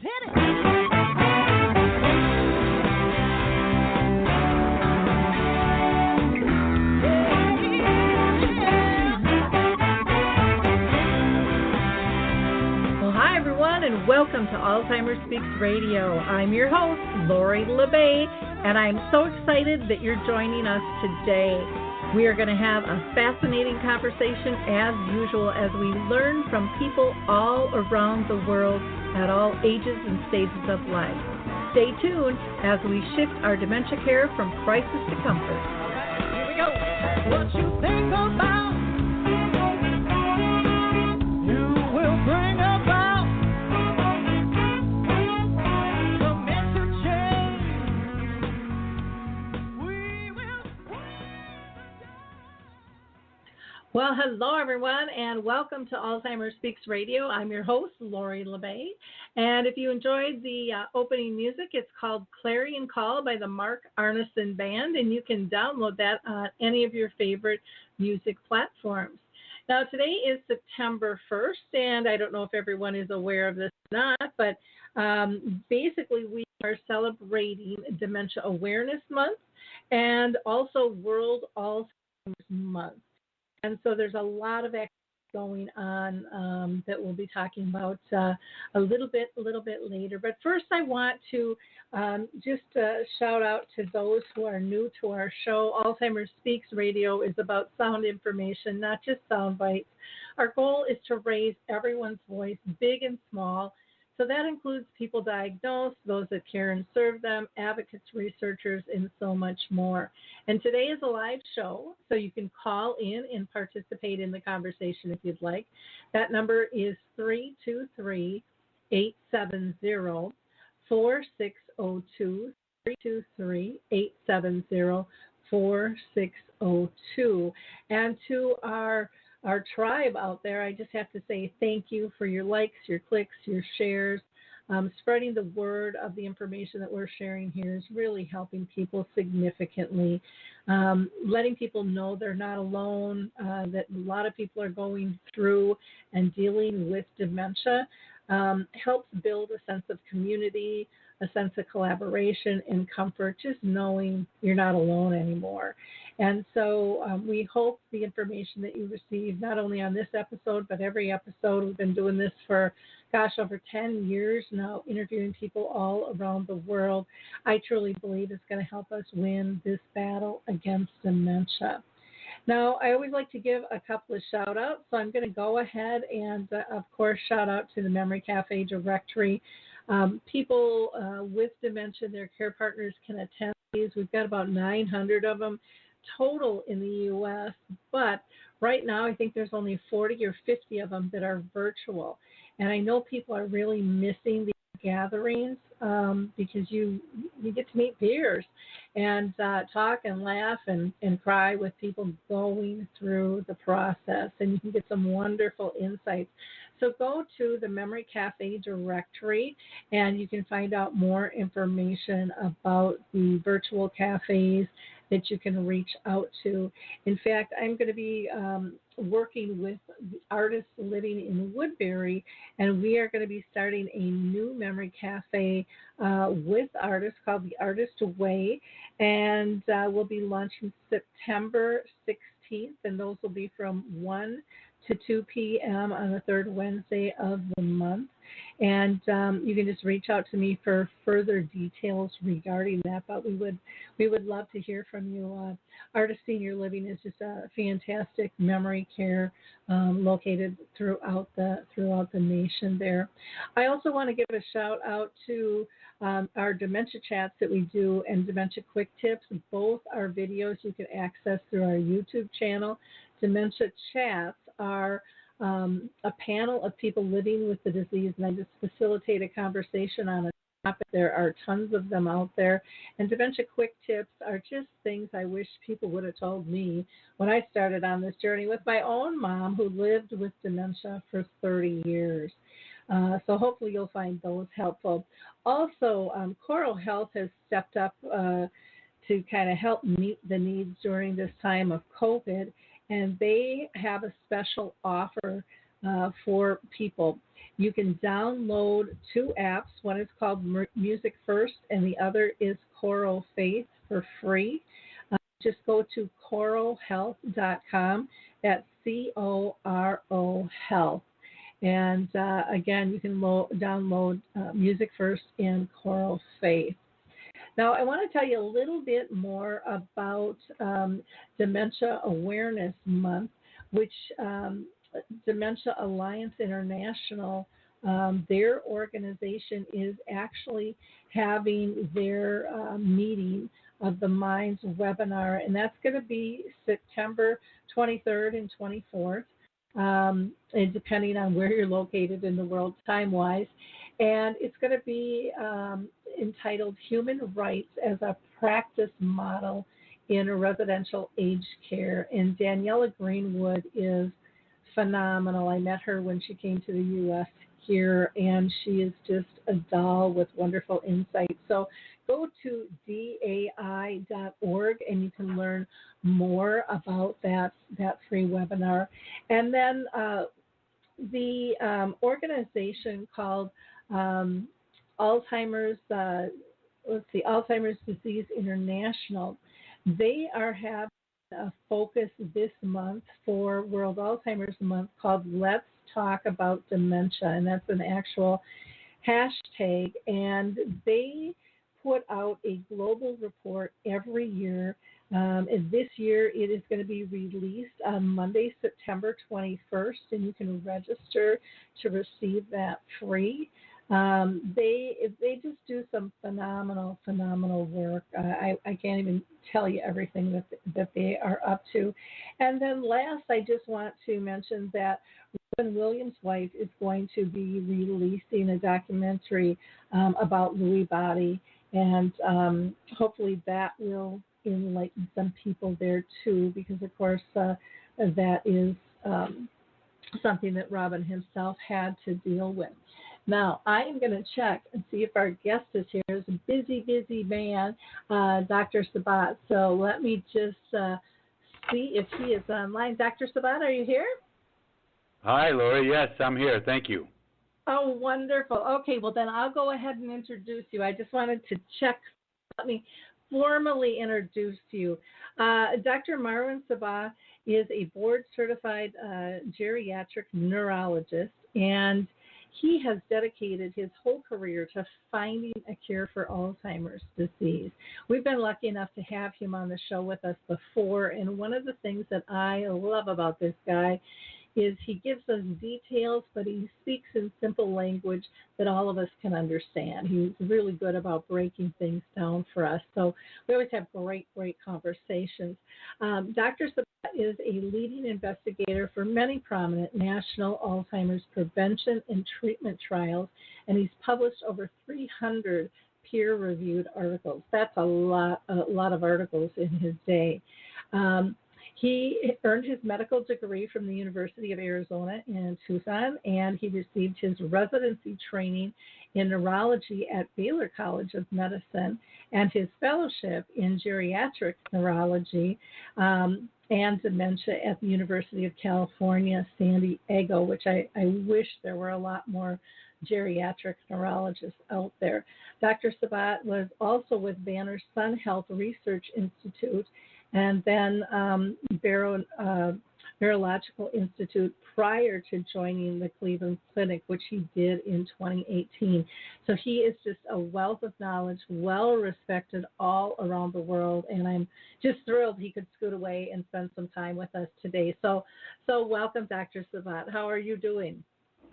Hit it! And welcome to Alzheimer Speaks Radio. I'm your host, Lori LeBay, and I'm so excited that you're joining us today. We are going to have a fascinating conversation as usual as we learn from people all around the world at all ages and stages of life. Stay tuned as we shift our dementia care from crisis to comfort. All right, here we go. What you think about, you will bring about. Well, hello, everyone, and welcome to Alzheimer Speaks Radio. I'm your host, Lori LeBay, and if you enjoyed the opening music, it's called Clarion Call by the Mark Arneson Band, and you can download that on any of your favorite music platforms. Now, today is September 1st, and I don't know if everyone is aware of this or not, but basically we are celebrating Dementia Awareness Month and also World Alzheimer's Month. And so there's a lot of activity going on that we'll be talking about a little bit later. But first, I want to just shout out to those who are new to our show. Alzheimer Speaks Radio is about sound information, not just sound bites. Our goal is to raise everyone's voice, big and small. So that includes people diagnosed, those that care and serve them, advocates, researchers, and so much more. And today is a live show, so you can call in and participate in the conversation if you'd like. That number is 323-870-4602, 323-870-4602. And to our tribe out there, I just have to say thank you for your likes, your clicks, your shares. Spreading the word of the information that we're sharing here is really helping people significantly. Letting people know they're not alone, that a lot of people are going through and dealing with dementia, helps build a sense of community, a sense of collaboration and comfort, just knowing you're not alone anymore. And so we hope the information that you receive, not only on this episode, but every episode. We've been doing this for, over 10 years now, interviewing people all around the world. I truly believe it's going to help us win this battle against dementia. Now, I always like to give a couple of shout-outs, so I'm going to go ahead and, of course, shout out to the Memory Cafe Directory. People with dementia, their care partners can attend these. We've got about 900 of them total in the U.S., but right now I think there's only 40 or 50 of them that are virtual. And I know people are really missing these gatherings because you get to meet peers and talk and laugh and cry with people going through the process, and you can get some wonderful insights. So go to the Memory Cafe Directory, and you can find out more information about the virtual cafes that you can reach out to. In fact, I'm going to be working with artists living in Woodbury, and we are going to be starting a new memory cafe with artists called The Artist Way, and we'll be launching September 16th, and those will be from 1 to 2 p.m. on the third Wednesday of the month. And you can just reach out to me for further details regarding that. But we would love to hear from you. Artist Senior Living is just a fantastic memory care located throughout the nation there. I also want to give a shout out to our dementia chats that we do and dementia quick tips. Both are videos you can access through our YouTube channel. Dementia chats are a panel of people living with the disease, and I just facilitate a conversation on a topic. There are tons of them out there, and dementia quick tips are just things I wish people would have told me when I started on this journey with my own mom who lived with dementia for 30 years. So hopefully you'll find those helpful. Also, Coral Health has stepped up to kind of help meet the needs during this time of COVID, and they have a special offer for people. You can download two apps. One is called Music First, and the other is Coro Faith for free. Just go to corohealth.com. That's CORO Health. And again, you can download Music First and Coro Faith. Now, I want to tell you a little bit more about Dementia Awareness Month, which Dementia Alliance International, their organization is actually having their meeting of the Minds webinar, and that's going to be September 23rd and 24th, and depending on where you're located in the world time-wise. And it's going to be entitled Human Rights as a Practice Model in Residential Aged Care. And Daniela Greenwood is phenomenal. I met her when she came to the U.S. here, and she is just a doll with wonderful insight. So go to dai.org, and you can learn more about that free webinar. And then the organization called Alzheimer's Disease International, they are having a focus this month for World Alzheimer's Month called Let's Talk About Dementia, and that's an actual hashtag, and they put out a global report every year. And this year it is going to be released on Monday, September 21st, and you can register to receive that free. They just do some phenomenal work. I can't even tell you everything that they are up to. And then last, I just want to mention that Robin Williams' wife is going to be releasing a documentary about Lewy body, and hopefully that will enlighten some people there too, because of course that is something that Robin himself had to deal with. Now, I am going to check and see if our guest is here. He's a busy man, Dr. Sabbagh. So let me just see if he is online. Dr. Sabbagh, are you here? Hi, Lori. Yes, I'm here. Thank you. Oh, wonderful. Okay, well, then I'll go ahead and introduce you. I just wanted to check. Let me formally introduce you. Dr. Marwan Sabbagh is a board-certified geriatric neurologist, and he has dedicated his whole career to finding a cure for Alzheimer's disease. We've been lucky enough to have him on the show with us before, and one of the things that I love about this guy is he gives us details, but he speaks in simple language that all of us can understand. He's really good about breaking things down for us. So we always have great conversations. Dr. Sabbagh is a leading investigator for many prominent national Alzheimer's prevention and treatment trials, and he's published over 300 peer-reviewed articles. That's a lot of articles in his day. He earned his medical degree from the University of Arizona in Tucson, and he received his residency training in neurology at Baylor College of Medicine and his fellowship in geriatric neurology and dementia at the University of California, San Diego, which I wish there were a lot more geriatric neurologists out there. Dr. Sabbagh was also with Banner Sun Health Research Institute and then Neurological Institute prior to joining the Cleveland Clinic, which he did in 2018. So he is just a wealth of knowledge, well respected all around the world, and I'm just thrilled he could scoot away and spend some time with us today. So welcome, Dr. Sabbagh. How are you doing?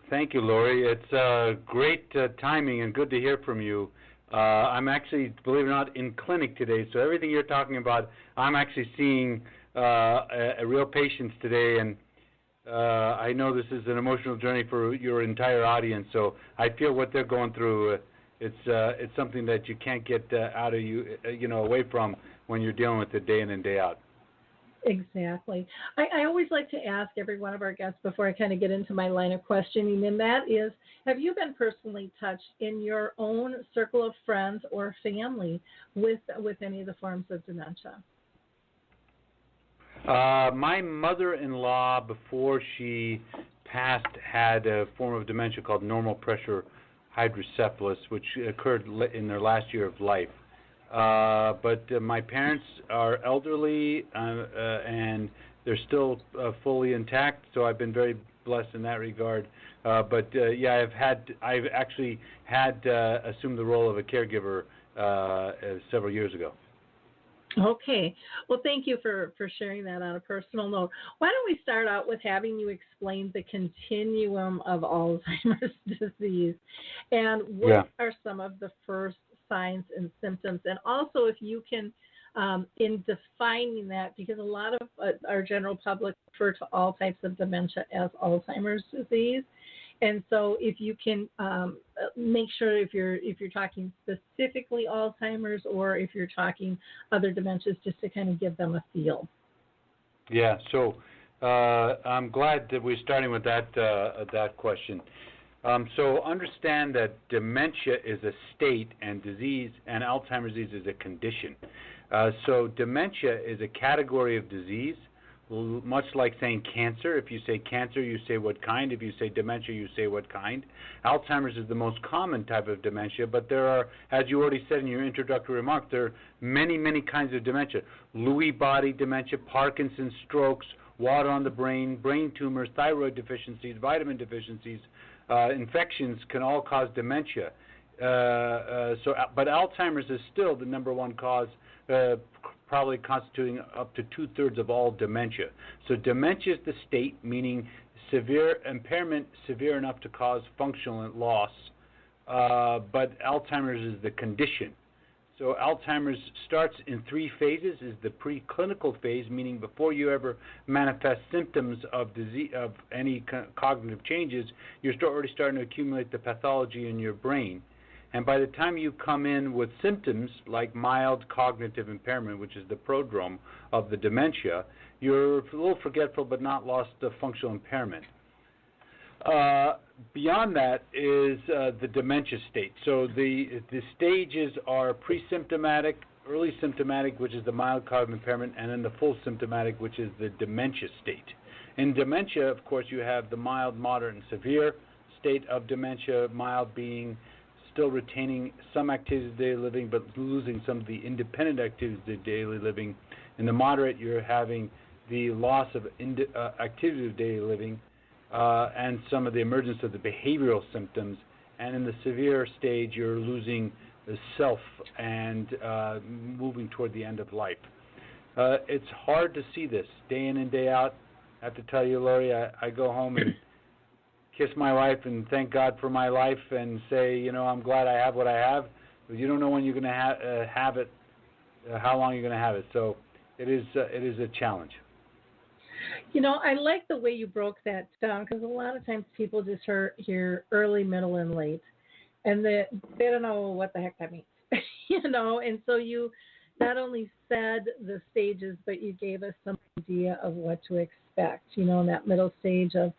Thank you, Lori. It's great timing and good to hear from you. I'm actually, believe it or not, in clinic today, so everything you're talking about, I'm actually seeing a real patients today, and I know this is an emotional journey for your entire audience, so I feel what they're going through. It's something that you can't get out of you, away from when you're dealing with it day in and day out. Exactly. I always like to ask every one of our guests before I kind of get into my line of questioning, and that is, have you been personally touched in your own circle of friends or family with any of the forms of dementia? My mother-in-law, before she past had a form of dementia called normal pressure hydrocephalus, which occurred in their last year of life. But my parents are elderly and they're still fully intact, so I've been very blessed in that regard. Yeah, I've actually had assumed the role of a caregiver several years ago. Okay. Well, thank you for sharing that on a personal note. Why don't we start out with having you explain the continuum of Alzheimer's disease and what are some of the first signs and symptoms? And also if you can, in defining that, because a lot of our general public refer to all types of dementia as Alzheimer's disease. And so if you can make sure if you're talking specifically Alzheimer's or if you're talking other dementias, just to kind of give them a feel. Yeah, so I'm glad that we're starting with that question. So understand that dementia is a state and disease, and Alzheimer's disease is a condition. So dementia is a category of disease, much like saying cancer. If you say cancer, you say what kind. If you say dementia, you say what kind. Alzheimer's is the most common type of dementia, but there are, as you already said in your introductory remark, there are many, many kinds of dementia. Lewy body dementia, Parkinson's, strokes, water on the brain, brain tumors, thyroid deficiencies, vitamin deficiencies, infections can all cause dementia. But Alzheimer's is still the number one cause, probably constituting up to 2/3 of all dementia. So dementia is the state, meaning severe impairment, severe enough to cause functional loss. But Alzheimer's is the condition. So Alzheimer's starts in 3 phases. Is the preclinical phase, meaning before you ever manifest symptoms of disease, of any cognitive changes, you're already starting to accumulate the pathology in your brain. And by the time you come in with symptoms like mild cognitive impairment, which is the prodrome of the dementia, you're a little forgetful but not lost the functional impairment. Beyond that is the dementia state. So the stages are pre-symptomatic, early symptomatic, which is the mild cognitive impairment, and then the full symptomatic, which is the dementia state. In dementia, of course, you have the mild, moderate, and severe state of dementia, mild being still retaining some activities of daily living but losing some of the independent activities of daily living. In the moderate, you're having the loss of activity of daily living and some of the emergence of the behavioral symptoms. And in the severe stage, you're losing the self and moving toward the end of life. It's hard to see this day in and day out. I have to tell you, Lori, I go home and kiss my wife and thank God for my life and say, you know, I'm glad I have what I have. But you don't know when you're going to have it, how long you're going to have it. So it is a challenge. You know, I like the way you broke that down because a lot of times people just hear early, middle, and late, and they don't know what the heck that means, you know. And so you not only said the stages, but you gave us some idea of what to expect, you know, in that middle stage of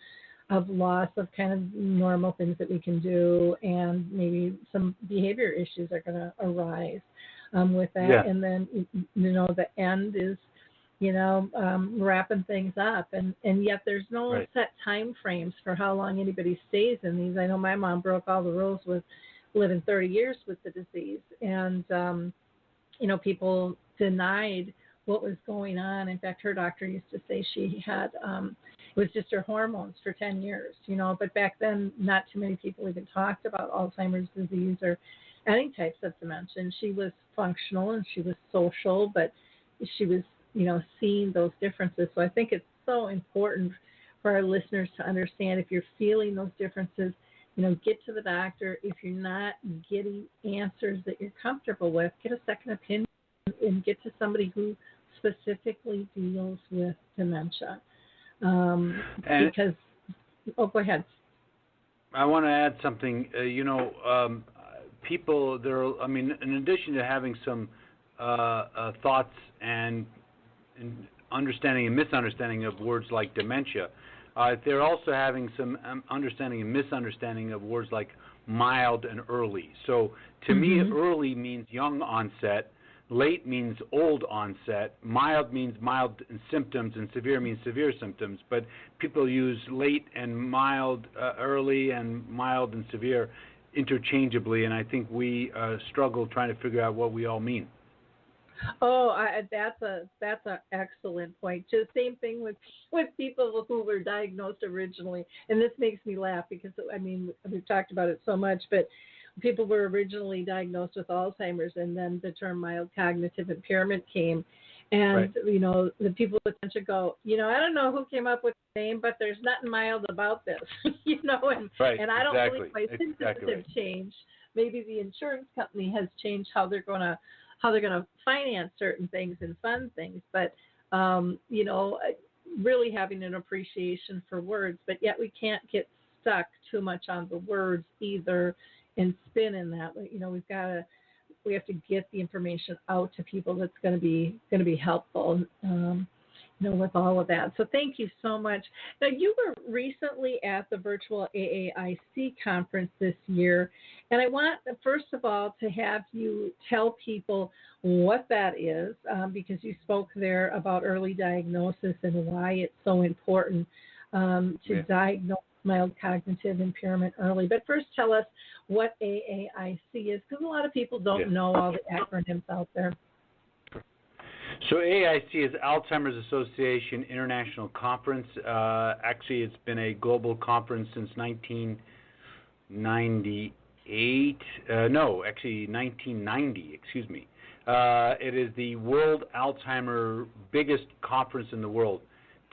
loss of kind of normal things that we can do, and maybe some behavior issues are going to arise with that. Yeah. And then, you know, the end is, you know, wrapping things up. And yet there's no set time frames for how long anybody stays in these. I know my mom broke all the rules with living 30 years with the disease. And, you know, people denied what was going on. In fact, her doctor used to say she had it was just her hormones for 10 years, you know. But back then, not too many people even talked about Alzheimer's disease or any types of dementia. And she was functional and she was social, but she was, you know, seeing those differences. So I think it's so important for our listeners to understand if you're feeling those differences, you know, get to the doctor. If you're not getting answers that you're comfortable with, get a second opinion and get to somebody who specifically deals with dementia. Because, go ahead. I want to add something. You know, people, I mean, in addition to having some thoughts and understanding and misunderstanding of words like dementia, they're also having some understanding and misunderstanding of words like mild and early. So to me, early means young onset, Late means old onset. Mild means mild symptoms, and severe means severe symptoms. But people use late and mild, early and mild and severe interchangeably, and I think we struggle trying to figure out what we all mean. Oh, that's an excellent point. Just same thing with people who were diagnosed originally, and this makes me laugh because I mean we've talked about it so much, but people were originally diagnosed with Alzheimer's, and then the term mild cognitive impairment came, and right. you know the people with dementia go, you know, I don't know who came up with the name, but there's nothing mild about this, you know, and I don't believe my symptoms have changed. Maybe the insurance company has changed how they're gonna finance certain things and fund things, but you know, really having an appreciation for words, but yet we can't get stuck too much on the words either and spin in that. You know, we have to get the information out to people that's going to be helpful. You know, with all of that. So thank you so much. Now, you were recently at the virtual AAIC conference this year, and I want, first of all, to have you tell people what that is, because you spoke there about early diagnosis and why it's so important to diagnose mild cognitive impairment early. But first, tell us what AAIC is, because a lot of people don't know all the acronyms out there. So AAIC is Alzheimer's Association International Conference. Actually, it's been a global conference since 1990, excuse me. It is the World Alzheimer biggest conference in the world.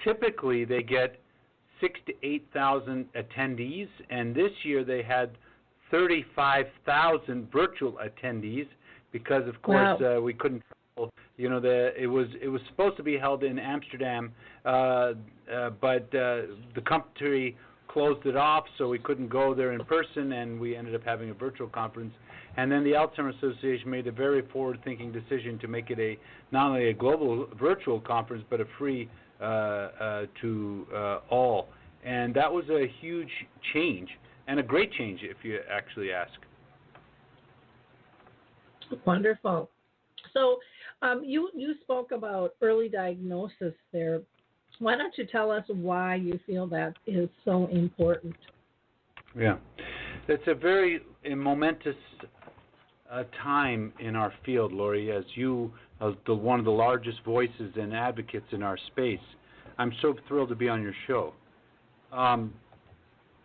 Typically, they get 6,000 to 8,000 attendees, and this year they had 35,000 virtual attendees because, of course, we couldn't. You know, it was supposed to be held in Amsterdam, but the country closed it off, so we couldn't go there in person, and we ended up having a virtual conference. And then the Alzheimer's Association made a very forward-thinking decision to make it not only a global virtual conference, but a free to all. And that was a huge change, and a great change, if you actually ask. Wonderful. So you spoke about early diagnosis there. Why don't you tell us why you feel that is so important? Yeah. It's a very momentous time in our field, Lori, as you are one of the largest voices and advocates in our space. I'm so thrilled to be on your show.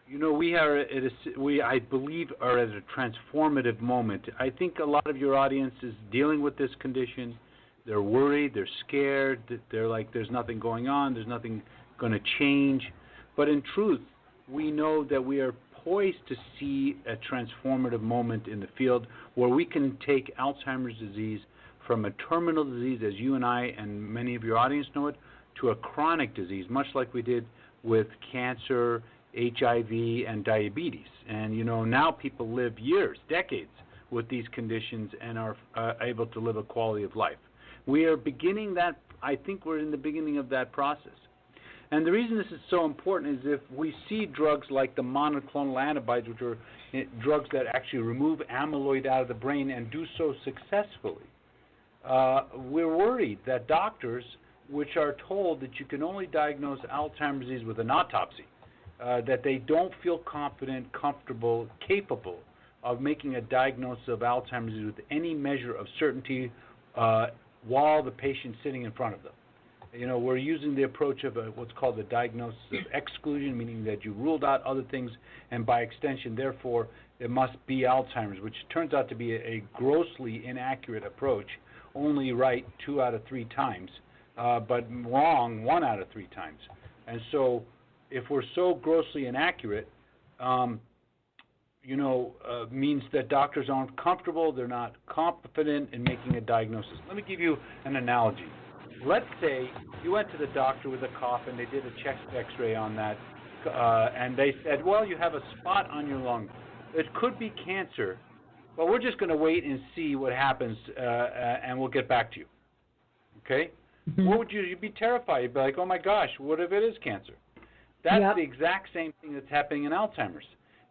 You know, we I believe, are at a transformative moment. I think a lot of your audience is dealing with this condition. They're worried, they're scared, they're like, there's nothing going on, there's nothing going to change. But in truth, we know that we are poised to see a transformative moment in the field where we can take Alzheimer's disease from a terminal disease, as you and I and many of your audience know it, to a chronic disease, much like we did with cancer, HIV, and diabetes. And, you know, now people live years, decades with these conditions and are able to live a quality of life. We are beginning that, I think we're in the beginning of that process. And the reason this is so important is if we see drugs like the monoclonal antibodies, which are drugs that actually remove amyloid out of the brain and do so successfully, we're worried that doctors, which are told that you can only diagnose Alzheimer's disease with an autopsy, that they don't feel confident, comfortable, capable of making a diagnosis of Alzheimer's disease with any measure of certainty while the patient's sitting in front of them. You know, we're using the approach of what's called the diagnosis of exclusion, meaning that you ruled out other things, and by extension, therefore, it must be Alzheimer's, which turns out to be a grossly inaccurate approach, only right 2 out of 3 times, but wrong 1 out of 3 times. And so, if we're so grossly inaccurate, means that doctors aren't comfortable, they're not confident in making a diagnosis. Let me give you an analogy. Let's say you went to the doctor with a cough and they did a chest x-ray on that, and they said, well, you have a spot on your lung. It could be cancer, but we're just going to wait and see what happens, and we'll get back to you. Okay? Mm-hmm. What would you'd be terrified. You'd be like, oh my gosh, what if it is cancer? That's the exact same thing that's happening in Alzheimer's.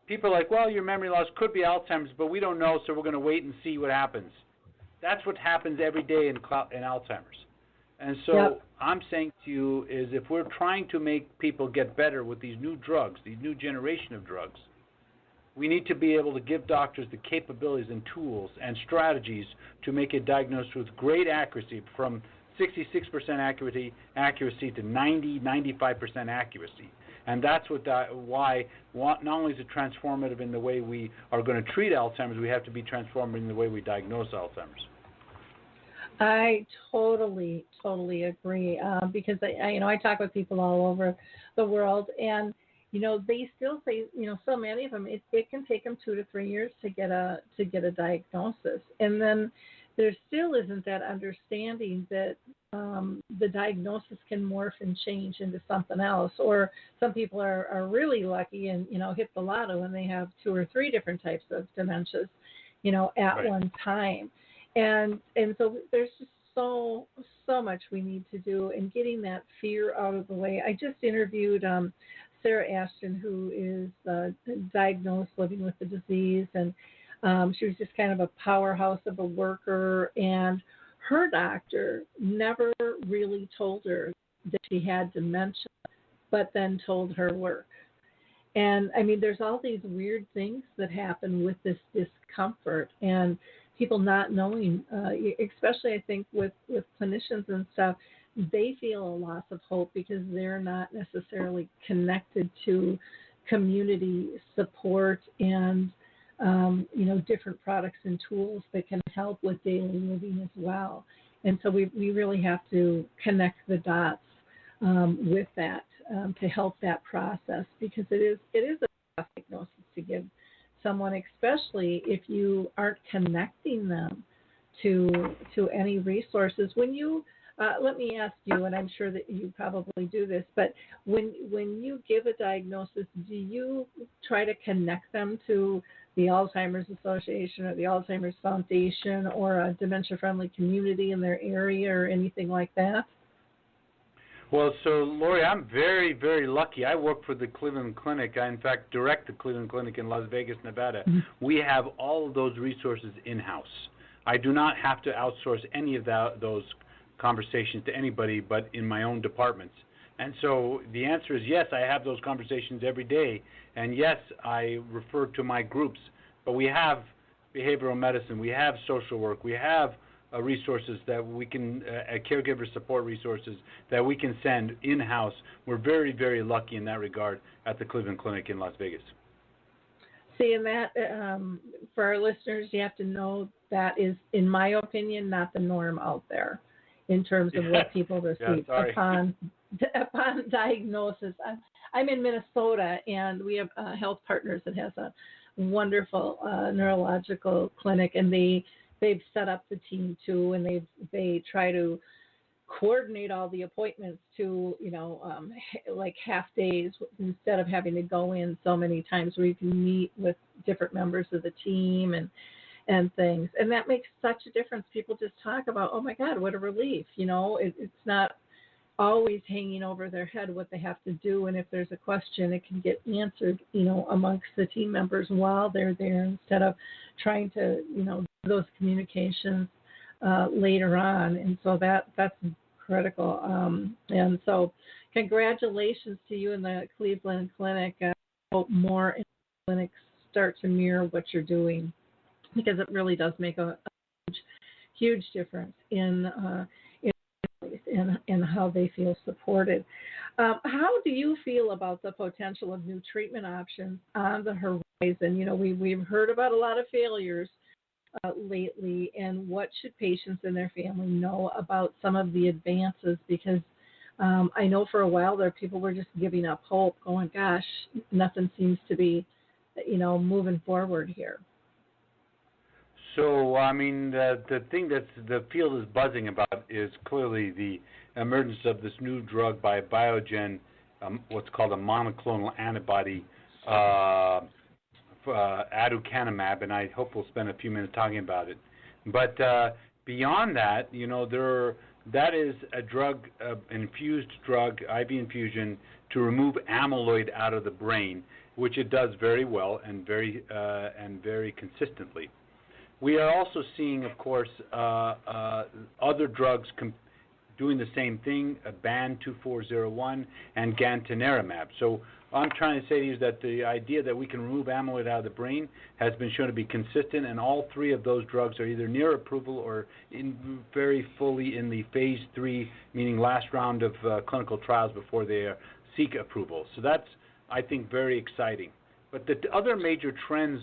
People are like, well, your memory loss could be Alzheimer's, but we don't know, so we're going to wait and see what happens. That's what happens every day in Alzheimer's. And so Yep. I'm saying to you is if we're trying to make people get better with these new drugs, these new generation of drugs, we need to be able to give doctors the capabilities and tools and strategies to make it diagnosed with great accuracy, from 66% accuracy to 95% accuracy. And that's why not only is it transformative in the way we are going to treat Alzheimer's, we have to be transformative in the way we diagnose Alzheimer's. I totally agree, because I talk with people all over the world, and they still say, so many of them, it can take them 2 to 3 years to get a diagnosis, and then there still isn't that understanding that the diagnosis can morph and change into something else. Or some people are really lucky and hit the lotto and they have 2 or 3 different types of dementias, at Right. one time, and so there's just so much we need to do in getting that fear out of the way. I just interviewed Sarah Ashton, who is diagnosed living with the disease, and she was just kind of a powerhouse of a worker, and her doctor never really told her that she had dementia, but then told her work. And I mean, there's all these weird things that happen with this discomfort, and people not knowing, especially I think with clinicians and stuff, they feel a loss of hope because they're not necessarily connected to community support and different products and tools that can help with daily living as well. And so we really have to connect the dots with that to help that process, because it is a tough diagnosis to give someone, especially if you aren't connecting them to any resources. When you let me ask you, and I'm sure that you probably do this, but when you give a diagnosis, do you try to connect them to the Alzheimer's Association or the Alzheimer's Foundation or a dementia-friendly community in their area or anything like that? Well, so Lori, I'm very, very lucky. I work for the Cleveland Clinic. I, in fact, direct the Cleveland Clinic in Las Vegas, Nevada. Mm-hmm. We have all of those resources in-house. I do not have to outsource any of those conversations to anybody but in my own departments. And so the answer is yes, I have those conversations every day, and yes, I refer to my groups. But we have behavioral medicine, we have social work, we have resources that we can, caregiver support resources that we can send in-house. We're very, very lucky in that regard at the Cleveland Clinic in Las Vegas. See, and that, for our listeners, you have to know that is, in my opinion, not the norm out there in terms of what people receive upon diagnosis. I'm in Minnesota, and we have Health Partners that has a wonderful neurological clinic, and they've set up the team too, and they try to coordinate all the appointments to like half days instead of having to go in so many times, where you can meet with different members of the team and things, and that makes such a difference. People just talk about, oh my God, what a relief! It's not always hanging over their head what they have to do, and if there's a question, it can get answered, amongst the team members while they're there, instead of trying to, do those communications later on. And so that's critical. And so congratulations to you in the Cleveland Clinic. I hope more clinics start to mirror what you're doing, because it really does make a huge difference in how they feel supported. How do you feel about the potential of new treatment options on the horizon? We've heard about a lot of failures lately, and what should patients and their family know about some of the advances? Because I know for a while there, people were just giving up hope, going, gosh, nothing seems to be, moving forward here. So, I mean, the thing that the field is buzzing about is clearly the emergence of this new drug by Biogen, what's called a monoclonal antibody, aducanumab, and I hope we'll spend a few minutes talking about it. But beyond that, that is a drug, infused drug, IV infusion, to remove amyloid out of the brain, which it does very well and very consistently. We are also seeing, of course, other drugs doing the same thing, BAN2401 and gantenerumab. So I'm trying to say to you that the idea that we can remove amyloid out of the brain has been shown to be consistent, and all three of those drugs are either near approval or very fully in the phase 3, meaning last round of clinical trials before they seek approval. So that's, I think, very exciting. But the other major trends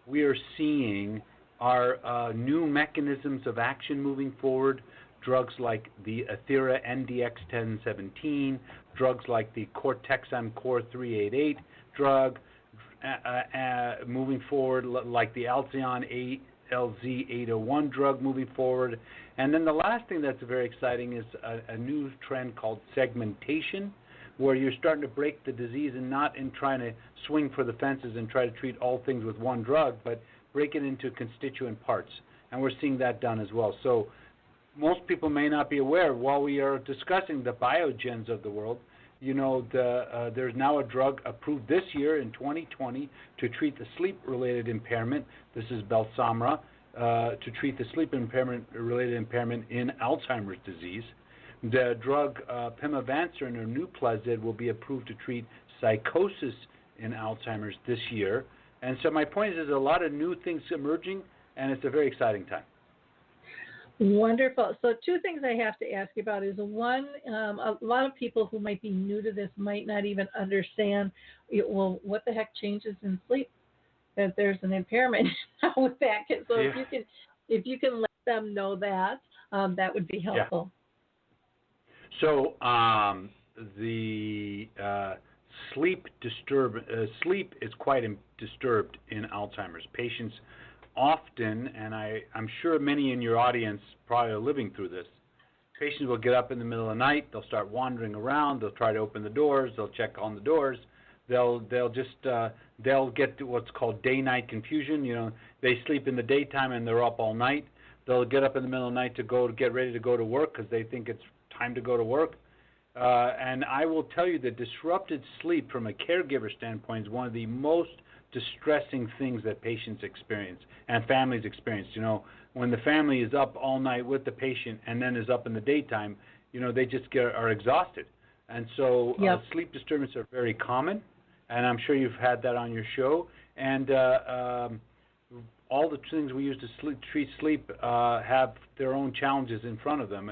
we are seeing are new mechanisms of action moving forward, drugs like the Athera NDX-1017, drugs like the Cortexam Core388 drug, moving forward, like the Alzion LZ801 drug moving forward. And then the last thing that's very exciting is a new trend called segmentation, where you're starting to break the disease and not in trying to swing for the fences and try to treat all things with one drug, but break it into constituent parts. And we're seeing that done as well. So most people may not be aware, while we are discussing the biogens of the world, you know, there's now a drug approved this year in 2020 to treat the sleep-related impairment. This is Belsomra, to treat the sleep-related impairment in Alzheimer's disease. The drug pimavanserin or Nuplazid will be approved to treat psychosis in Alzheimer's this year. And so my point is there's a lot of new things emerging, and it's a very exciting time. Wonderful. So two things I have to ask you about is, one, a lot of people who might be new to this might not even understand, well, what the heck changes in sleep? That there's an impairment with that. So yeah. if you can let them know that, that would be helpful. Yeah. So the sleep is quite disturbed in Alzheimer's. Patients often, and I'm sure many in your audience probably are living through this, patients will get up in the middle of the night, they'll start wandering around, they'll try to open the doors, they'll check on the doors, they'll get to what's called day-night confusion. You know, they sleep in the daytime and they're up all night. They'll get up in the middle of the night to get ready to go to work because they think it's time to go to work. And I will tell you that disrupted sleep from a caregiver standpoint is one of the most distressing things that patients experience and families experience. You know, when the family is up all night with the patient and then is up in the daytime, you know, they just are exhausted. And so sleep disturbances are very common, and I'm sure you've had that on your show. And all the things we use to treat sleep have their own challenges in front of them.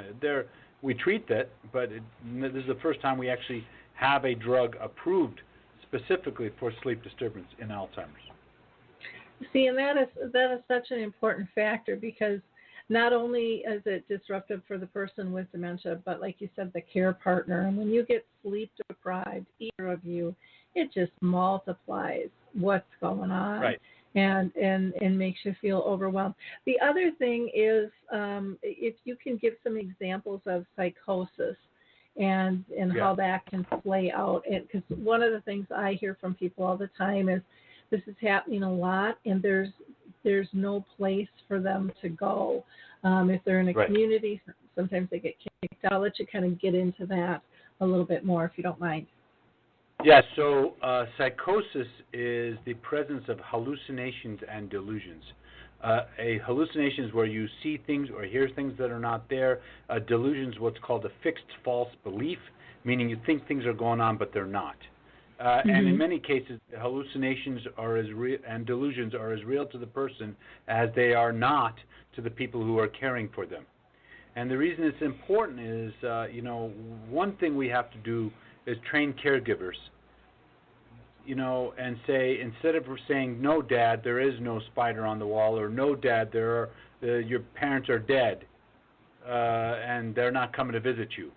We treat that, but this is the first time we actually have a drug approved specifically for sleep disturbance in Alzheimer's. See, and that is such an important factor, because not only is it disruptive for the person with dementia, but like you said, the care partner. And when you get sleep deprived, either of you, it just multiplies what's going on. Right. And makes you feel overwhelmed. The other thing is, if you can give some examples of psychosis and how that can play out. Because one of the things I hear from people all the time is this is happening a lot, and there's no place for them to go. If they're in a community, sometimes they get kicked out. I'll let you kind of get into that a little bit more, if you don't mind. Yeah, so psychosis is the presence of hallucinations and delusions. A hallucination is where you see things or hear things that are not there. A delusion is what's called a fixed false belief, meaning you think things are going on but they're not. And in many cases, hallucinations are as real and delusions are as real to the person as they are not to the people who are caring for them. And the reason it's important is, one thing we have to do is train caregivers, and say, instead of saying, no, Dad, there is no spider on the wall, or no, Dad, your parents are dead, and they're not coming to visit you.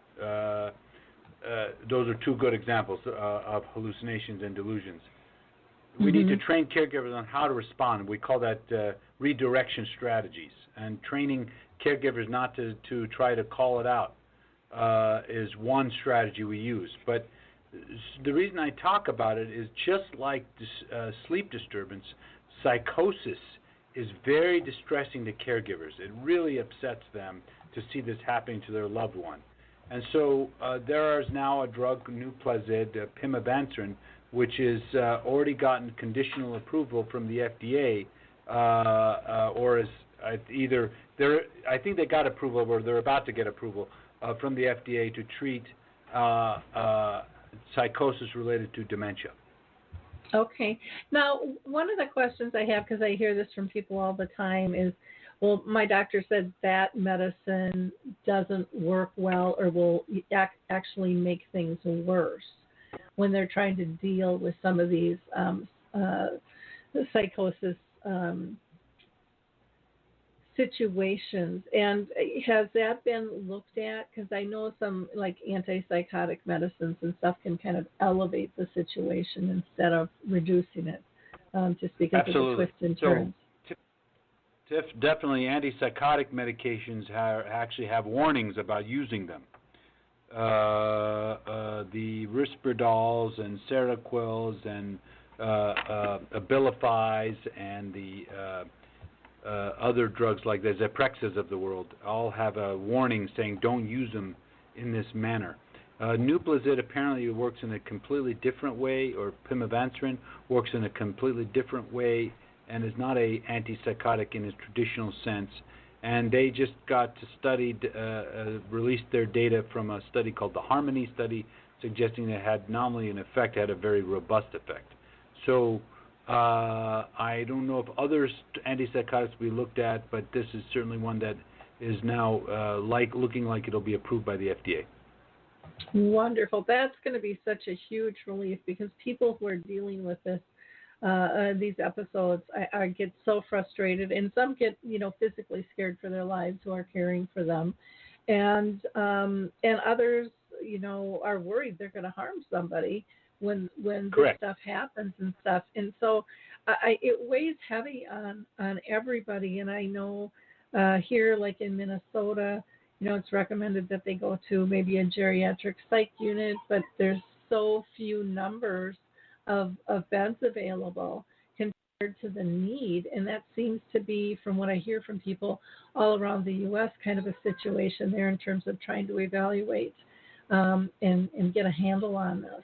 Those are two good examples of hallucinations and delusions. We need to train caregivers on how to respond. We call that redirection strategies, and training caregivers not to try to call it out is one strategy we use. But the reason I talk about it is, just like sleep disturbance, psychosis is very distressing to caregivers. It really upsets them to see this happening to their loved one. And so there is now a drug, Nuplazid, pimavanserin, which has already gotten conditional approval from the FDA, or is I think they got approval, or they're about to get approval from the FDA to treat psychosis related to dementia. Okay. Now, one of the questions I have, because I hear this from people all the time, is, well, my doctor said that medicine doesn't work well or will actually make things worse when they're trying to deal with some of these psychosis situations. And has that been looked at? Because I know some like antipsychotic medicines and stuff can kind of elevate the situation instead of reducing it, just because Absolutely. of the twists and turns. So, definitely antipsychotic medications actually have warnings about using them. The Risperidals and Seroquels and Abilifys and the other drugs like the Zyprexas of the world all have a warning saying don't use them in this manner. Nuplazid apparently works in a completely different way, or pimavanserin works in a completely different way and is not a antipsychotic in its traditional sense. And they just got released their data from a study called the Harmony study, suggesting it had not only an effect, it had a very robust effect. So I don't know if others antipsychotics we looked at, but this is certainly one that is now looking like it'll be approved by the FDA. Wonderful. That's going to be such a huge relief, because people who are dealing with this, these episodes, I get so frustrated, and some get, physically scared for their lives who are caring for them, and others, are worried they're going to harm somebody when this stuff happens and stuff. And so it weighs heavy on everybody. And I know here, like in Minnesota, it's recommended that they go to maybe a geriatric psych unit, but there's so few numbers of beds available compared to the need. And that seems to be, from what I hear from people all around the U.S., kind of a situation there in terms of trying to evaluate and get a handle on this.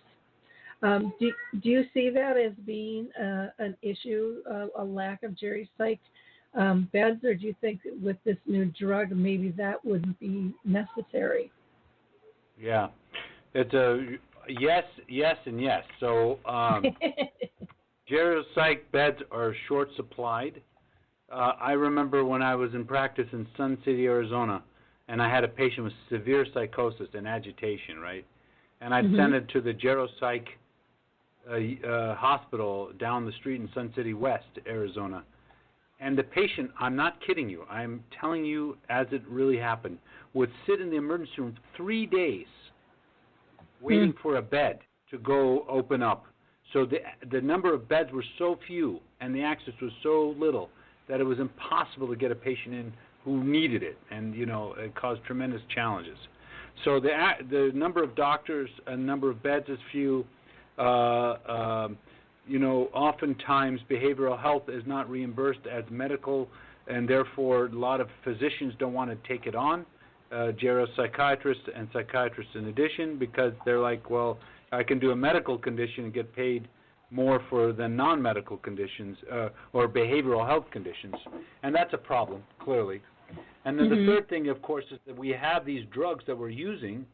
Do you see that as being an issue, a lack of geri-psych beds, or do you think that with this new drug maybe that wouldn't be necessary? Yeah, it's a yes, and yes. So geri-psych beds are short supplied. I remember when I was in practice in Sun City, Arizona, and I had a patient with severe psychosis and agitation, right? And I'd send it to the geri-psych hospital down the street in Sun City West, Arizona. And the patient, I'm not kidding you, I'm telling you as it really happened, would sit in the emergency room 3 days waiting for a bed to go open up. So the number of beds were so few and the access was so little that it was impossible to get a patient in who needed it, and it caused tremendous challenges. So the number of doctors and number of beds is few. Oftentimes behavioral health is not reimbursed as medical, and therefore a lot of physicians don't want to take it on, geropsychiatrists and psychiatrists in addition, because they're like, well, I can do a medical condition and get paid more for than non-medical conditions or behavioral health conditions, and that's a problem, clearly. And then the third thing, of course, is that we have these drugs that we're using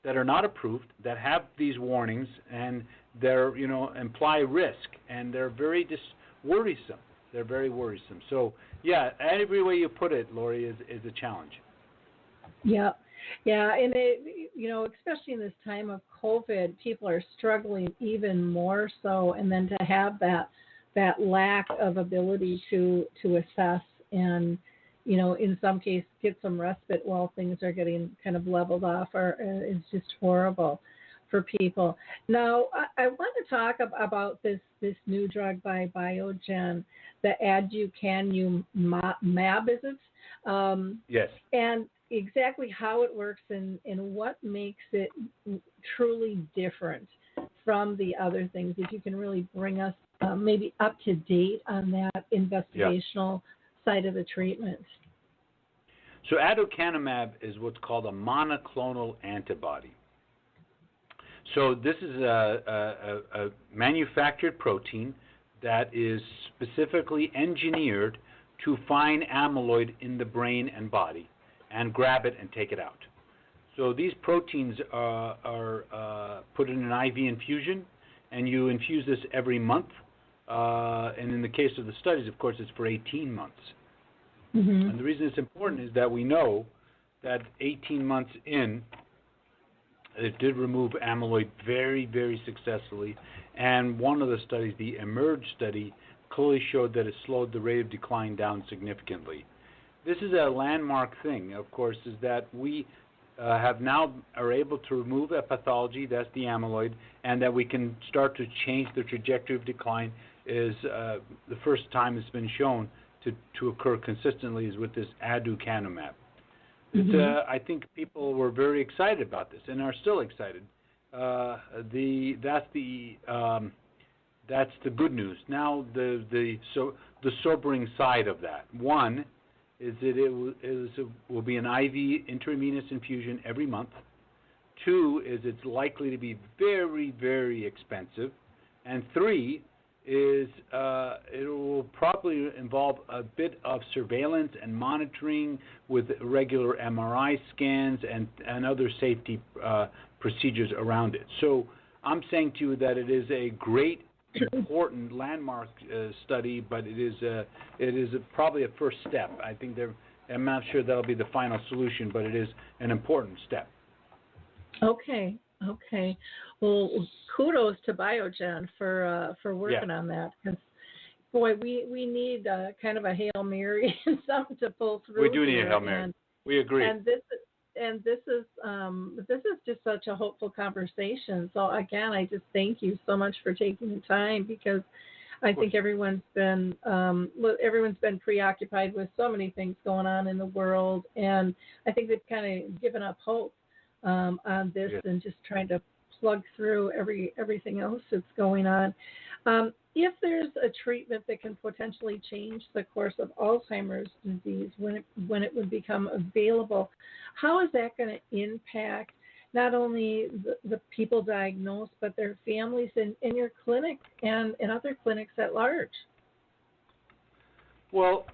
that are not approved, that have these warnings, and they're, imply risk, and they're very worrisome. They're very worrisome. So, yeah, every way you put it, Lori, is a challenge. Yeah, and especially in this time of COVID, people are struggling even more so, and then to have that lack of ability to assess and, in some cases get some respite while things are getting kind of leveled off, is just horrible for people. Now, I want to talk about this new drug by Biogen, the aducanumab, is it? Yes. And exactly how it works and what makes it truly different from the other things, if you can really bring us maybe up to date on that investigational side of the treatment. So aducanumab is what's called a monoclonal antibody. So this is a manufactured protein that is specifically engineered to find amyloid in the brain and body and grab it and take it out. So these proteins are put in an IV infusion, and you infuse this every month. And in the case of the studies, of course, it's for 18 months. Mm-hmm. And the reason it's important is that we know that 18 months in, it did remove amyloid very, very successfully. And one of the studies, the EMERGE study, clearly showed that it slowed the rate of decline down significantly. This is a landmark thing, of course, is that we are able to remove a pathology, that's the amyloid, and that we can start to change the trajectory of decline is the first time it's been shown to occur consistently is with this aducanumab. Mm-hmm. I think people were very excited about this and are still excited. That's the good news. Now the sobering side of that. One is that it will be an IV intravenous infusion every month. Two is it's likely to be very, very expensive. And three is it will probably involve a bit of surveillance and monitoring with regular MRI scans and other safety procedures around it. So I'm saying to you that it is a great, important landmark study, but it is probably a first step. I think I'm not sure that'll be the final solution, but it is an important step. Okay. Well, kudos to Biogen for working on that. Because, boy, we need kind of a Hail Mary and something to pull through. We do need a Hail Mary. We agree. And this is just such a hopeful conversation. So again, I just thank you so much for taking the time, because I think everyone's been preoccupied with so many things going on in the world, and I think they've kind of given up hope on this and just trying to plug through everything else that's going on. If there's a treatment that can potentially change the course of Alzheimer's disease when it would become available, how is that going to impact not only the people diagnosed, but their families in your clinic and in other clinics at large? Well,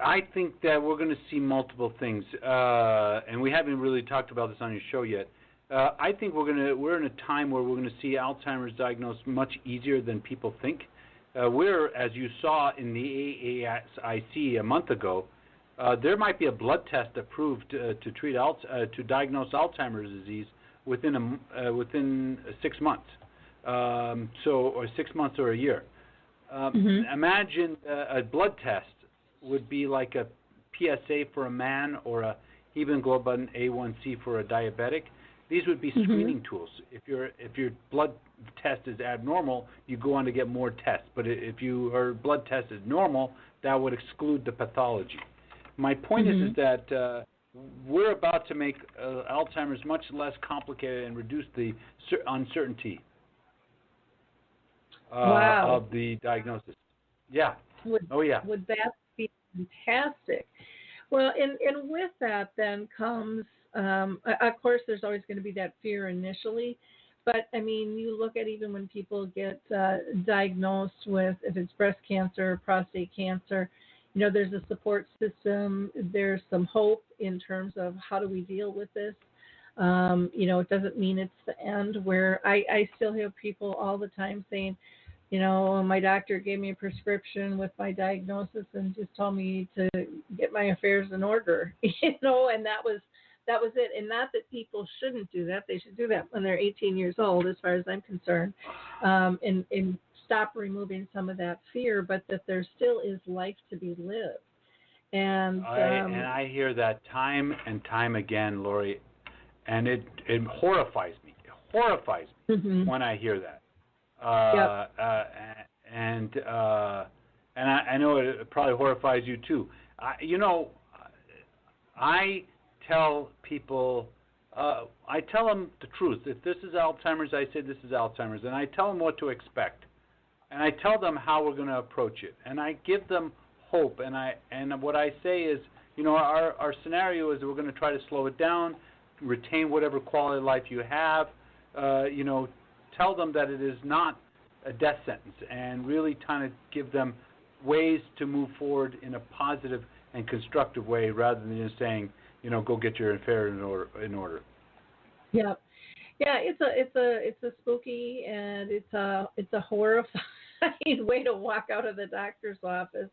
I think that we're going to see multiple things, and we haven't really talked about this on your show yet. I think we're in a time where we're going to see Alzheimer's diagnosed much easier than people think. As you saw in the AAIC a month ago, there might be a blood test approved to diagnose Alzheimer's disease within 6 months, or 6 months or a year. Imagine a blood test would be like a PSA for a man or a hemoglobin A1C for a diabetic. These would be screening tools. If your blood test is abnormal, you go on to get more tests. But if your blood test is normal, that would exclude the pathology. My point is that we're about to make Alzheimer's much less complicated and reduce the uncertainty of the diagnosis. Yeah. Would that be fantastic? Well, and with that then comes, of course, there's always going to be that fear initially. But, I mean, you look at even when people get diagnosed with, if it's breast cancer or prostate cancer, there's a support system. There's some hope in terms of how do we deal with this. It doesn't mean it's the end, where I still have people all the time saying, my doctor gave me a prescription with my diagnosis and just told me to get my affairs in order, and that was it. And not that people shouldn't do that. They should do that when they're 18 years old, as far as I'm concerned, and stop removing some of that fear, but that there still is life to be lived. And I hear that time and time again, Lori, and it horrifies me. It horrifies me when I hear that. And I know it probably horrifies you too. I tell people, I tell them the truth. If this is Alzheimer's, I say this is Alzheimer's, and I tell them what to expect, and I tell them how we're going to approach it, and I give them hope. And what I say is, our scenario is that we're going to try to slow it down, retain whatever quality of life you have, tell them that it is not a death sentence, and really trying to give them ways to move forward in a positive and constructive way rather than just saying, go get your affair in order. Yeah. Yeah, it's a spooky and it's a horrifying way to walk out of the doctor's office,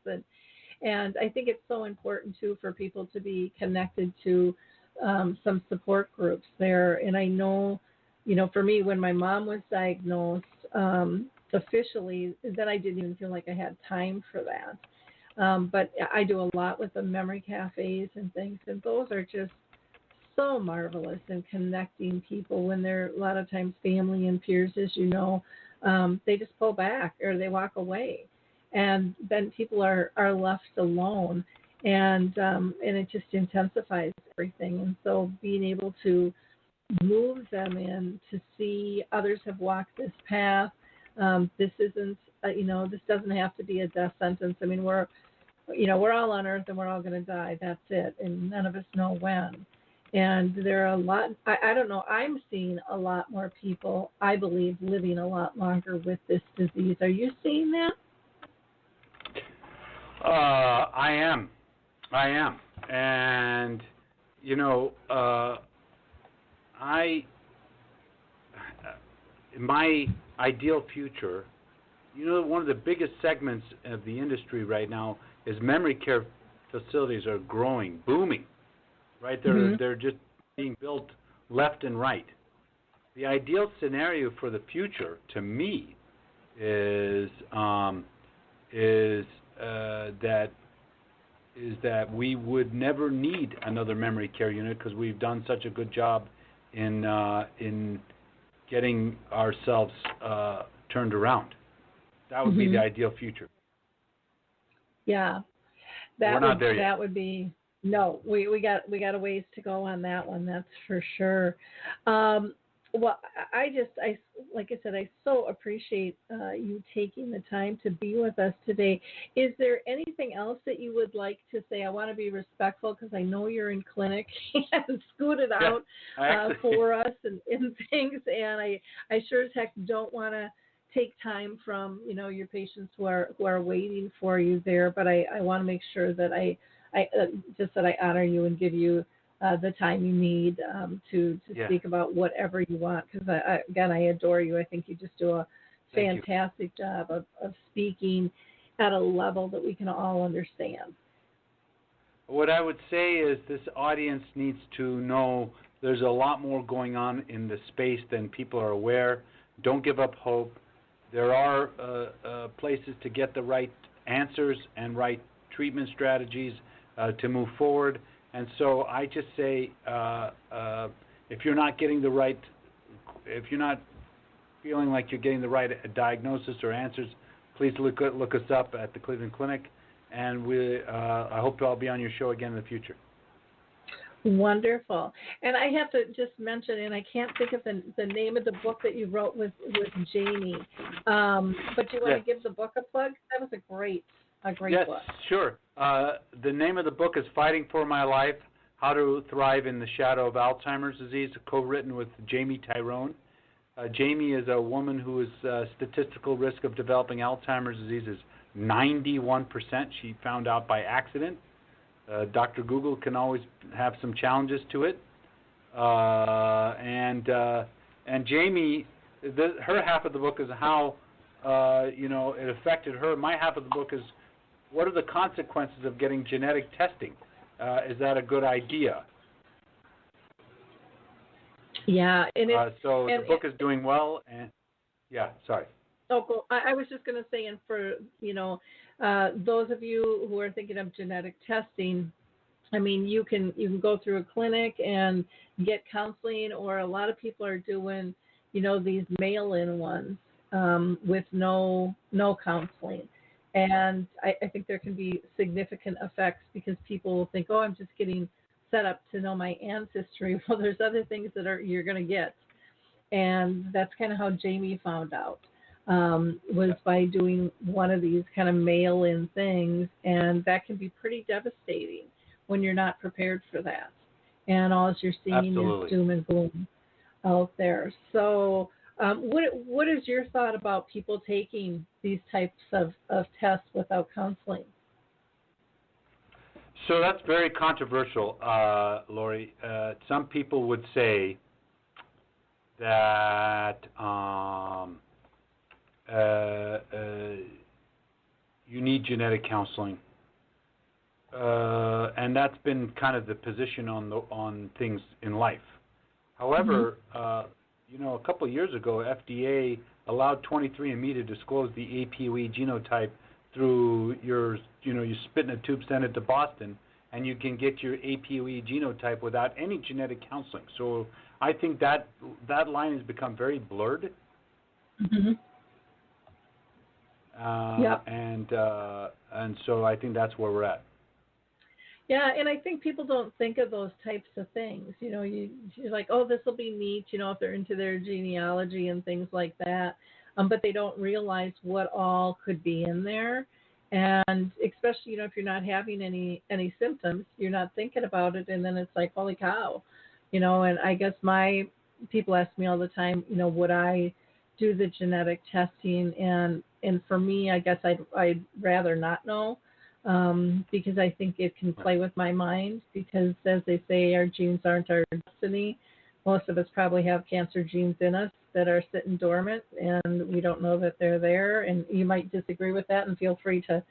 and I think it's so important too for people to be connected to some support groups there. And I know, for me, when my mom was diagnosed officially, then I didn't even feel like I had time for that. But I do a lot with the memory cafes and things, and those are just so marvelous in connecting people when they're a lot of times family and peers, as you know, they just pull back or they walk away, and then people are left alone, and it just intensifies everything. And so being able to move them in to see others have walked this path, this isn't this doesn't have to be a death sentence. I mean, we're all on earth and we're all going to die. That's it, and none of us know when. And there are a lot, I don't know, I'm seeing a lot more people, I believe, living a lot longer with this disease. Are you seeing that? I am. And, in my ideal future, one of the biggest segments of the industry right now is memory care facilities are growing, booming. Right, they're just being built left and right. The ideal scenario for the future, to me, is that we would never need another memory care unit because we've done such a good job in getting ourselves turned around. That would be the ideal future. Yeah, we're not there yet. That would be. No, we got a ways to go on that one. That's for sure. Well, I like I said, I so appreciate you taking the time to be with us today. Is there anything else that you would like to say? I want to be respectful because I know you're in clinic and scooted out for us and things, and I sure as heck don't want to take time from your patients who are waiting for you there. But I want to make sure that I honor you and give you the time you need to speak about whatever you want, because I adore you. I think you just do a fantastic job of speaking at a level that we can all understand. What I would say is this audience needs to know there's a lot more going on in the space than people are aware. Don't give up hope. There are places to get the right answers and right treatment strategies to move forward. And so I just say, if you're not feeling like you're getting the right diagnosis or answers, please look us up at the Cleveland Clinic, and I hope I'll be on your show again in the future. Wonderful. And I have to just mention, and I can't think of the name of the book that you wrote with Jamie, but you want to give the book a plug? That was a great book. Yes, sure. The name of the book is Fighting for My Life, How to Thrive in the Shadow of Alzheimer's Disease, co-written with Jamie Tyrone. Jamie is a woman whose statistical risk of developing Alzheimer's disease is 91%. She found out by accident. Dr. Google can always have some challenges to it. And Jamie, her half of the book is how it affected her. My half of the book is what are the consequences of getting genetic testing? Is that a good idea? Yeah. So the book is doing well. And sorry. Oh, cool. I was just going to say, and for, those of you who are thinking of genetic testing, I mean, you can go through a clinic and get counseling, or a lot of people are doing, these mail-in ones with no counseling. And I think there can be significant effects because people will think, I'm just getting set up to know my ancestry. Well, there's other things that you're going to get. And that's kind of how Jamie found out, was by doing one of these kind of mail-in things. And that can be pretty devastating when you're not prepared for that. And all you're seeing is doom and gloom out there. So What is your thought about people taking these types of tests without counseling? So that's very controversial, Lori. Some people would say that you need genetic counseling, and that's been kind of the position on things in life. However, a couple of years ago, FDA allowed 23andMe to disclose the APOE genotype through you spit in a tube, send it to Boston, and you can get your APOE genotype without any genetic counseling. So I think that line has become very blurred. And so I think that's where we're at. Yeah, and I think people don't think of those types of things. You're like, oh, this will be neat, if they're into their genealogy and things like that. But they don't realize what all could be in there. And especially, if you're not having any symptoms, you're not thinking about it. And then it's like, holy cow, and I guess people ask me all the time, would I do the genetic testing? And for me, I guess I'd rather not know. Because I think it can play with my mind, because as they say, our genes aren't our destiny. Most of us probably have cancer genes in us that are sitting dormant, and we don't know that they're there. And you might disagree with that, and feel free to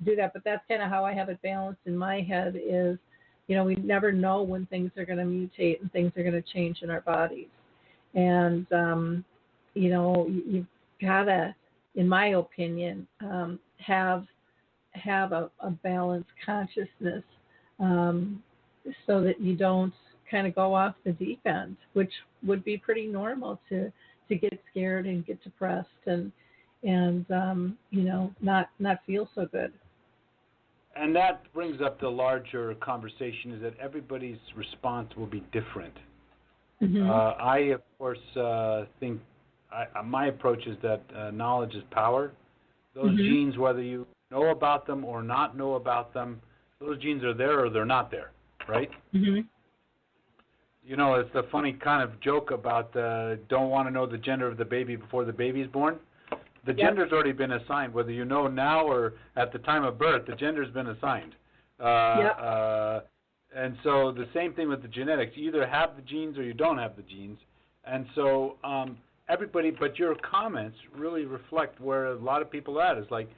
do that. But that's kind of how I have it balanced in my head is, we never know when things are going to mutate and things are going to change in our bodies. And, you've got to, in my opinion, have a balanced consciousness so that you don't kind of go off the deep end, which would be pretty normal to get scared and get depressed and not feel so good. And that brings up the larger conversation, is that everybody's response will be different. I, of course, think my approach is that knowledge is power. Those genes, whether you know about them or not know about them, those genes are there or they're not there, right? It's the funny kind of joke about don't want to know the gender of the baby before the baby's born. The gender's already been assigned, whether you know now or at the time of birth, the gender's been assigned. And so the same thing with the genetics. You either have the genes or you don't have the genes. And so everybody, but your comments really reflect where a lot of people are at. It's like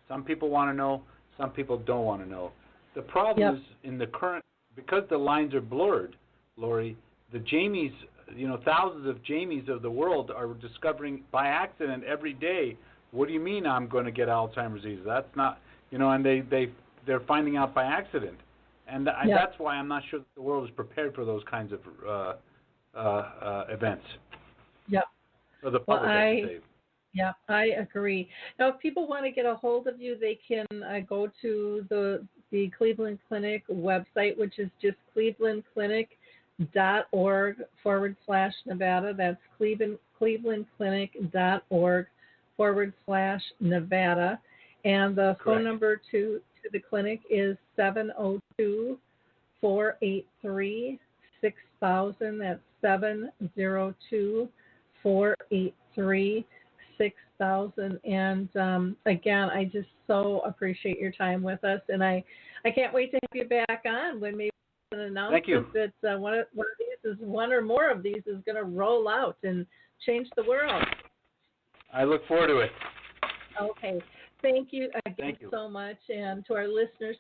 some people want to know, some people don't want to know. The problem is in the current, because the lines are blurred, Lori, the Jamies, thousands of Jamies of the world are discovering by accident every day, what do you mean I'm going to get Alzheimer's disease? That's not, and they're finding out by accident. And that's why I'm not sure that the world is prepared for those kinds of events. So the public has to save. Yeah, I agree. Now, if people want to get a hold of you, they can go to the Cleveland Clinic website, which is just clevelandclinic.org/Nevada. That's clevelandclinic.org/Nevada. And the phone number to the clinic is 702-483-6000. That's 702-483-6000. And again, I just so appreciate your time with us, and I can't wait to have you back on when maybe an announcement that one or more of these is going to roll out and change the world. I look forward to it. Okay. Thank you again so much. And to our listeners,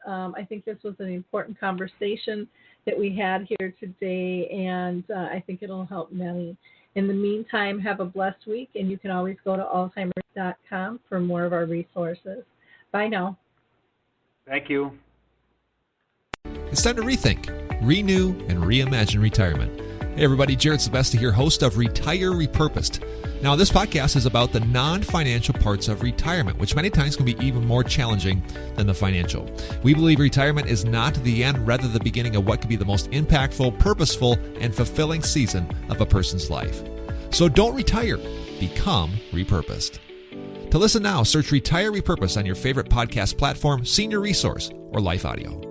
I think this was an important conversation that we had here today, and I think it'll help many. In the meantime, have a blessed week, and you can always go to Alzheimer's.com for more of our resources. Bye now. Thank you. It's time to rethink, renew, and reimagine retirement. Hey everybody, Jared Sabbagh here, host of Retire Repurposed. Now, this podcast is about the non-financial parts of retirement, which many times can be even more challenging than the financial. We believe retirement is not the end, rather the beginning of what could be the most impactful, purposeful, and fulfilling season of a person's life. So don't retire, become repurposed. To listen now, search Retire Repurposed on your favorite podcast platform, Senior Resource, or Life Audio.